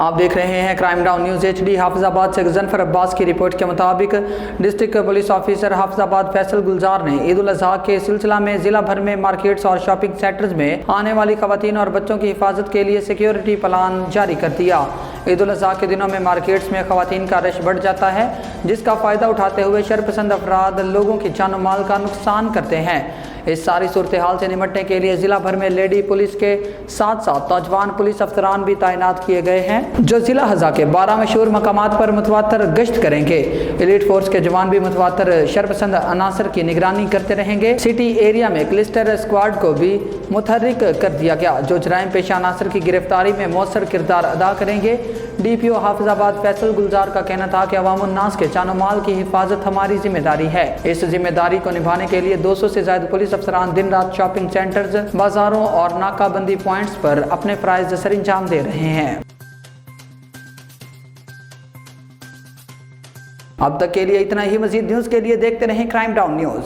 آپ دیکھ رہے ہیں کرائم ڈاؤن نیوز HD۔ حافظ آباد سے غضنفر عباس کی رپورٹ کے مطابق ڈسٹرکٹ پولیس آفیسر حافظ آباد فیصل گلزار نے عید الاضحیٰ کے سلسلہ میں ضلع بھر میں مارکیٹس اور شاپنگ سینٹرز میں آنے والی خواتین اور بچوں کی حفاظت کے لیے سیکیورٹی پلان جاری کر دیا۔ عید الاضحیٰ کے دنوں میں مارکیٹس میں خواتین کا رش بڑھ جاتا ہے، جس کا فائدہ اٹھاتے ہوئے شرپسند افراد لوگوں کی جان و مال کا نقصان کرتے ہیں۔ اس ساری صورتحال سے نمٹنے کے لیے ضلع بھر میں لیڈی پولیس کے ساتھ ساتھ نوجوان پولیس افسران بھی تعینات کیے گئے ہیں، جو ضلع اضلاع کے 12 مشہور مقامات پر متواتر گشت کریں گے۔ ایلیٹ فورس کے جوان بھی متواتر شرپسند عناصر کی نگرانی کرتے رہیں گے۔ سٹی ایریا میں کلسٹر اسکواڈ کو بھی متحرک کر دیا گیا، جو جرائم پیشہ عناصر کی گرفتاری میں مؤثر کردار ادا کریں گے۔ DPO حافظ آباد فیصل گلزار کا کہنا تھا کہ عوام الناس کے جان و مال کی حفاظت ہماری ذمہ داری ہے۔ اس ذمہ داری کو نبھانے کے لیے 200 سے زائد پولیس افسران دن رات شاپنگ سینٹرز، بازاروں اور ناکہ بندی پوائنٹس پر اپنے فرائض سر انجام دے رہے ہیں۔ اب تک کے لیے اتنا ہی۔ مزید نیوز کے لیے دیکھتے رہیں کرائم ڈاؤن نیوز۔